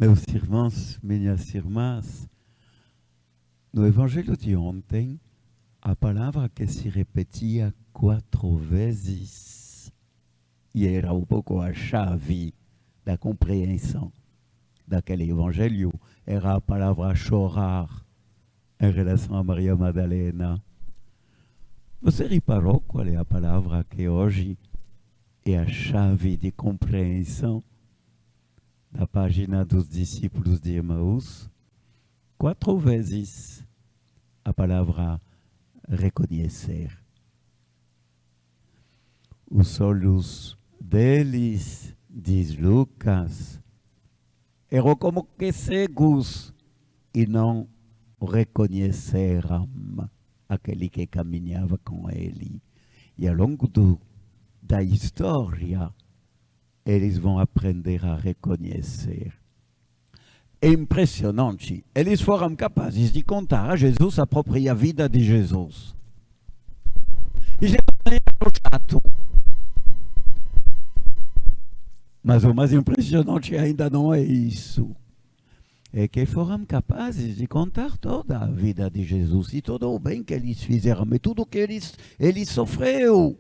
Meus irmãos, minhas irmãs, no Evangelho de ontem, a palavra que se repetia 4 vezes e era um pouco a chave da compreensão daquele Evangelho, era a palavra chorar em relação a Maria Madalena. Você reparou qual é a palavra que hoje é a chave de compreensão da página dos discípulos de Emaús? 4 vezes a palavra reconhecer. Os olhos deles, diz Lucas, eram como que cegos e não reconheceram aquele que caminhava com ele. E ao longo da história, eles vão aprender a reconhecer. É impressionante. Eles foram capazes de contar a Jesus a própria vida de Jesus. E Jesus era chato. Mas o mais impressionante ainda não é isso. É que foram capazes de contar toda a vida de Jesus e todo o bem que eles fizeram, e tudo que eles sofreram.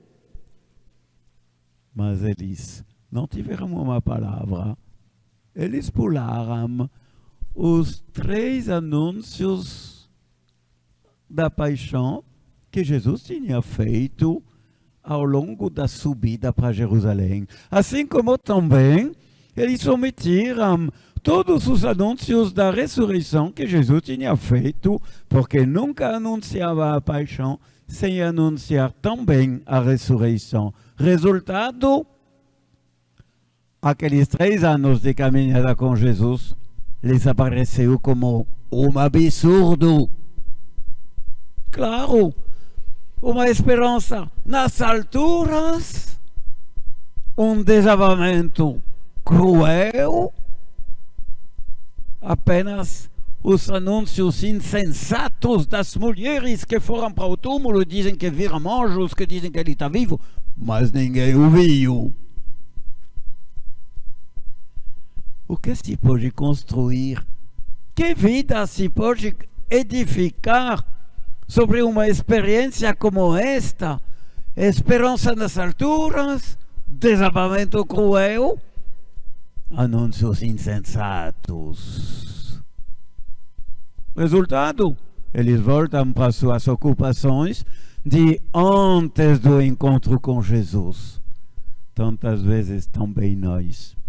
Mas eles não tiveram uma palavra. Eles pularam os 3 anúncios da paixão que Jesus tinha feito ao longo da subida para Jerusalém. Assim como também eles omitiram todos os anúncios da ressurreição que Jesus tinha feito, porque nunca anunciava a paixão sem anunciar também a ressurreição. Resultado, aqueles 3 anos de caminhada com Jesus lhes apareceu como um absurdo. Claro, uma esperança nas alturas, um desabamento cruel, apenas os anúncios insensatos das mulheres que foram para o túmulo, dizem que viram anjos, que dizem que ele está vivo, mas ninguém o viu. O que se pode construir? Que vida se pode edificar sobre uma experiência como esta? Esperança nas alturas, desabamento cruel, anúncios insensatos. Resultado, eles voltam para suas ocupações de antes do encontro com Jesus. Tantas vezes também nós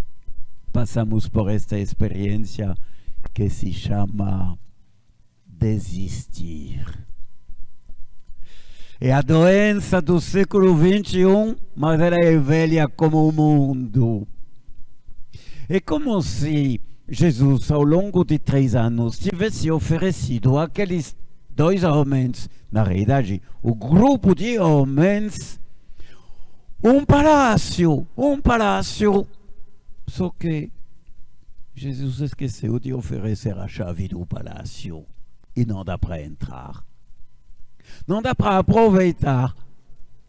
passamos por esta experiência que se chama desistir. É a doença do século XXI, mas ela é velha como o mundo. É como se Jesus, ao longo de 3 anos, tivesse oferecido àqueles 2 homens, na realidade, o grupo de homens, um palácio, só que Jesus esqueceu de oferecer a chave do palácio e não dá para entrar. Não dá para aproveitar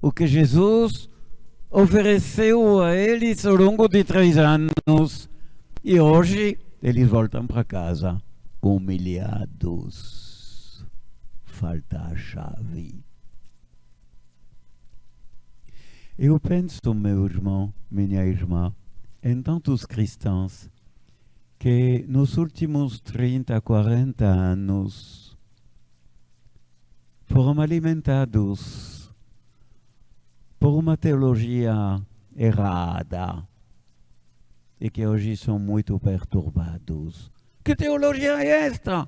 o que Jesus ofereceu a eles ao longo de 3 anos. E hoje eles voltam para casa humilhados. Falta a chave. Eu penso, meu irmão, minha irmã, em tantos cristãos que nos últimos 30, 40 anos foram alimentados por uma teologia errada e que hoje são muito perturbados. Que teologia é esta?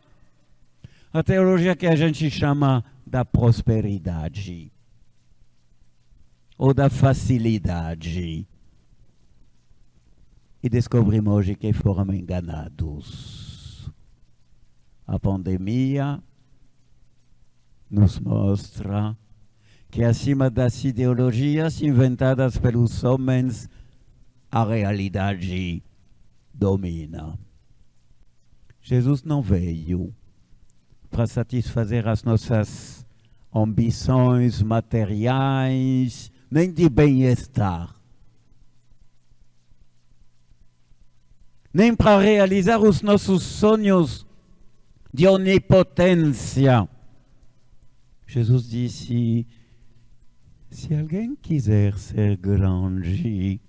A teologia que a gente chama da prosperidade ou da facilidade. E descobrimos hoje que foram enganados. A pandemia nos mostra que acima das ideologias inventadas pelos homens, a realidade domina. Jesus não veio para satisfazer as nossas ambições materiais, nem de bem-estar. nem para realizar os nossos sonhos de onipotência. Jesus disse, se alguém quiser ser grande,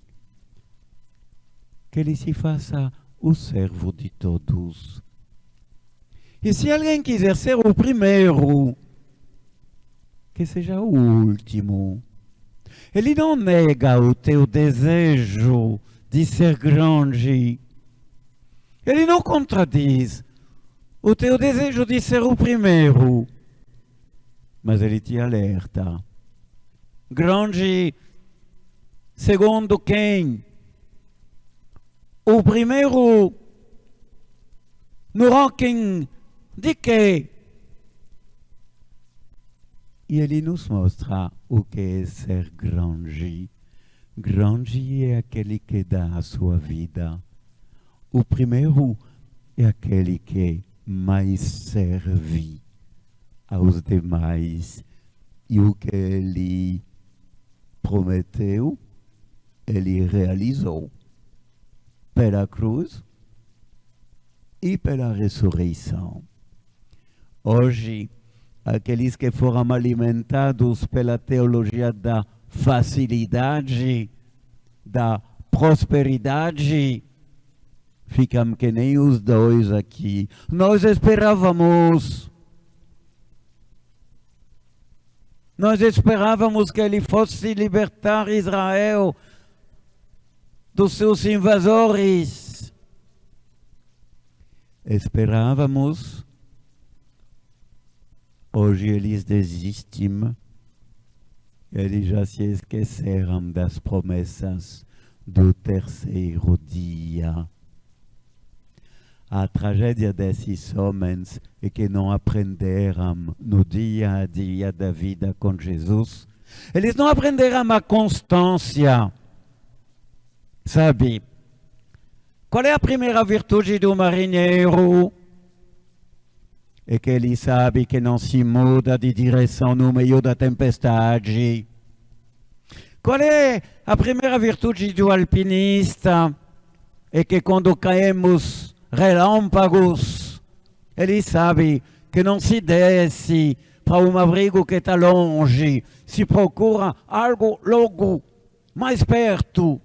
que ele se faça o servo de todos. E se alguém quiser ser o primeiro, que seja o último. Ele não nega o teu desejo de ser grande. Ele não contradiz o teu desejo de ser o primeiro. Mas ele te alerta. Grande, segundo quem? O primeiro no ranking de quê? E ele nos mostra o que é ser grande. Grande é aquele que dá a sua vida. O primeiro é aquele que mais serve aos demais. E o que ele prometeu, ele realizou pela cruz e pela ressurreição. Hoje, aqueles que foram alimentados pela teologia da facilidade, da prosperidade, ficam que nem os dois aqui. Nós esperávamos que ele fosse libertar Israel dos seus invasores. Esperávamos. Hoje eles desistem. Eles já se esqueceram das promessas do terceiro dia. A tragédia desses homens é que não aprenderam no dia a dia da vida com Jesus. Eles não aprenderam a constância. Sabe? Qual é a primeira virtude do marinheiro? É que ele sabe que não se muda de direção no meio da tempestade. Qual é a primeira virtude do alpinista? É que quando caímos relâmpagos, ele sabe que não se desce para um abrigo que está longe, se procura algo logo mais perto.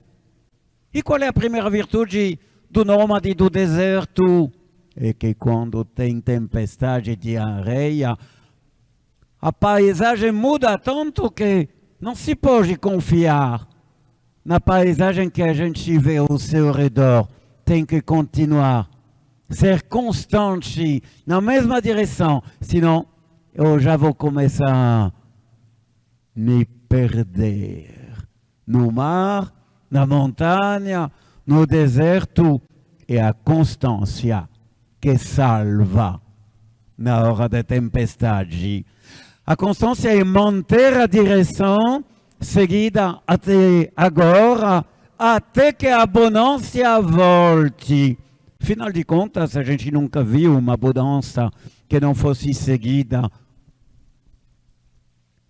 E qual é a primeira virtude do nômade do deserto? É que quando tem tempestade de areia, a paisagem muda tanto que não se pode confiar na paisagem que a gente vê ao seu redor. Tem que continuar, ser constante na mesma direção, senão eu já vou começar a me perder no mar, na montanha, no deserto. É a constância que salva na hora da tempestade. A constância é manter a direção seguida até agora, até que a bonança volte. Afinal de contas, a gente nunca viu uma bonança que não fosse seguida.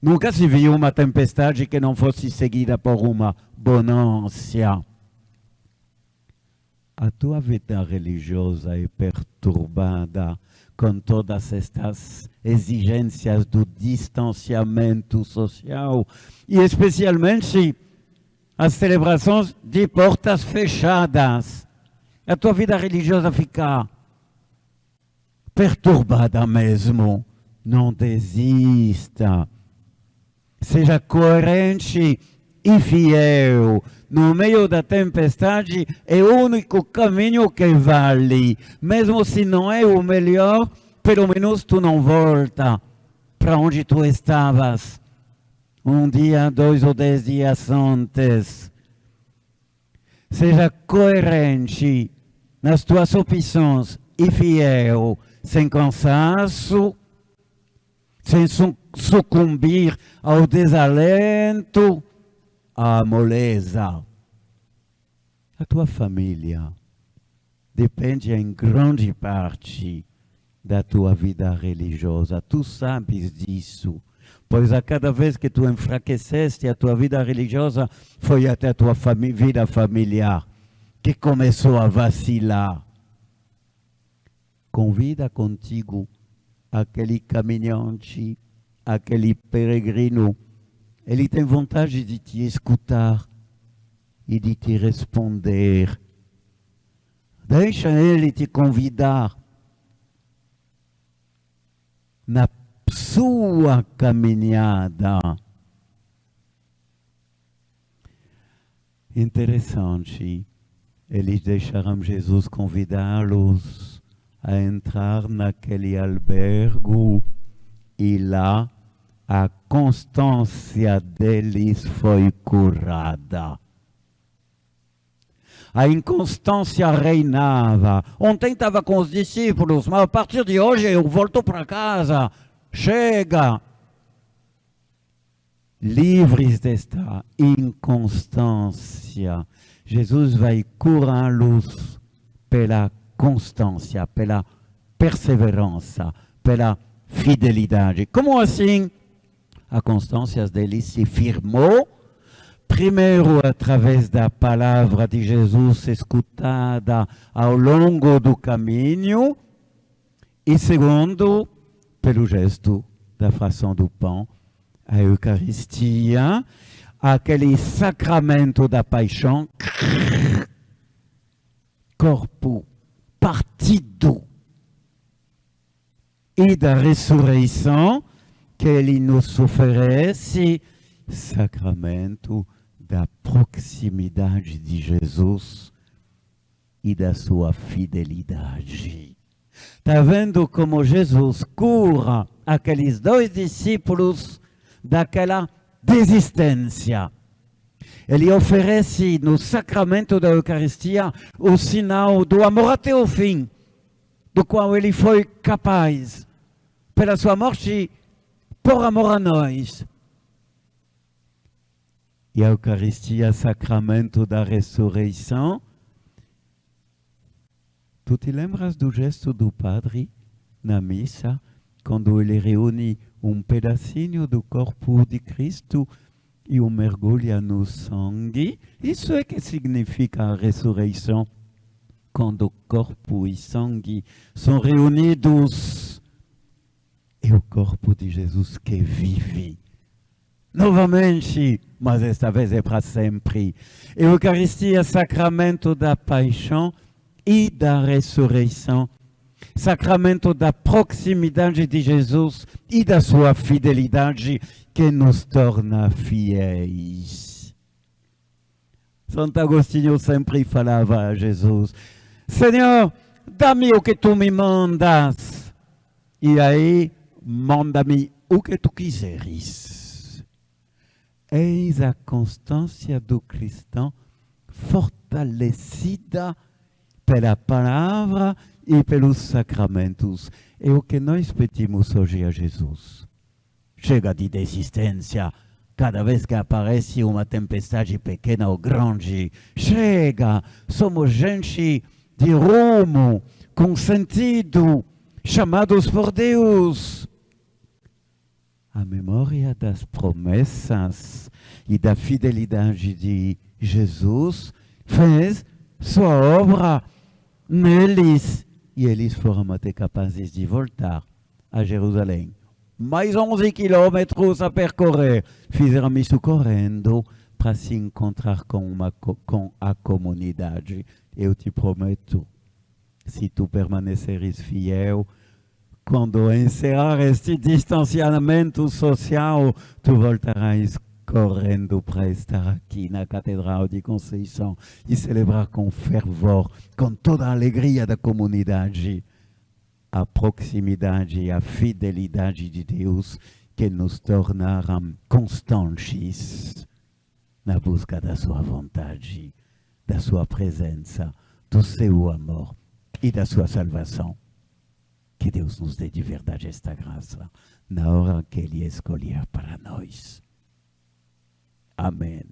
Nunca se viu uma tempestade que não fosse seguida por uma bonança. A tua vida religiosa é perturbada com todas estas exigências do distanciamento social e especialmente as celebrações de portas fechadas. A tua vida religiosa fica perturbada mesmo. Não desista. Seja coerente e fiel. No meio da tempestade é o único caminho que vale. Mesmo se não é o melhor, pelo menos tu não volta para onde tu estavas um dia, 2 ou 10 dias antes. Seja coerente nas tuas opções e fiel, sem cansaço, sem sucumbir ao desalento, à moleza. A tua família depende em grande parte da tua vida religiosa. Tu sabes disso, pois a cada vez que tu enfraqueceste a tua vida religiosa, foi até a tua vida familiar que começou a vacilar. Convida contigo aquele caminhante, aquele peregrino. Ele tem vontade de te escutar e de te responder. Deixa ele te convidar na sua caminhada. Interessante, eles deixaram Jesus convidá-los a entrar naquele albergue e lá a constância deles foi curada. A inconstância reinava. Ontem estava com os discípulos, mas a partir de hoje eu volto para casa. Chega! Livres desta inconstância, Jesus vai curá-los pela constância, pela perseverança, pela fidelidade. Como assim? A constância deles se firmou, primeiro através da palavra de Jesus escutada ao longo do caminho, e segundo, pelo gesto da fração do pão, a Eucaristia, aquele sacramento da paixão, corpo partido, e da ressurreição, que ele nos oferece, sacramento da proximidade de Jesus e da sua fidelidade. Está vendo como Jesus cura aqueles dois discípulos daquela desistência? Ele oferece no sacramento da Eucaristia o sinal do amor até o fim, do qual ele foi capaz, pela sua morte, por amor a nós. E a Eucaristia, sacramento da ressurreição. Tu te lembras do gesto do padre na missa, quando ele reúne pedacinho do corpo de Cristo e o mergulha no sangue? Isso é que significa a ressurreição, quando corpo e sangue são reunidos. É o corpo de Jesus que vive novamente, mas esta vez é para sempre. E a Eucaristia, sacramento da paixão e da ressurreição, sacramento da proximidade de Jesus e da sua fidelidade, que nos torna fiéis. Santo Agostinho sempre falava a Jesus: Senhor, dá-me o que tu me mandas. E aí, manda-me o que tu quiseres. Eis a constância do cristão fortalecida pela palavra e pelos sacramentos. É o que nós pedimos hoje a Jesus. Chega de desistência cada vez que aparece uma tempestade pequena ou grande. Chega! Somos gente de rumo, com sentido, chamados por Deus. A memória das promessas e da fidelidade de Jesus fez sua obra neles, e eles foram até capazes de voltar a Jerusalém. Mais 11 quilômetros a percorrer. Fizeram isso correndo para se encontrar com a comunidade. Eu te prometo, se tu permaneceres fiel, quando encerrar este distanciamento social, tu voltarás correndo para estar aqui na Catedral de Conceição e celebrar com fervor, com toda a alegria da comunidade, a proximidade e a fidelidade de Deus, que nos tornaram constantes na busca da sua vontade, da sua presença, do seu amor e da sua salvação. Que Deus nos dê de verdade esta graça, na hora que Ele escolher para nós. Amém.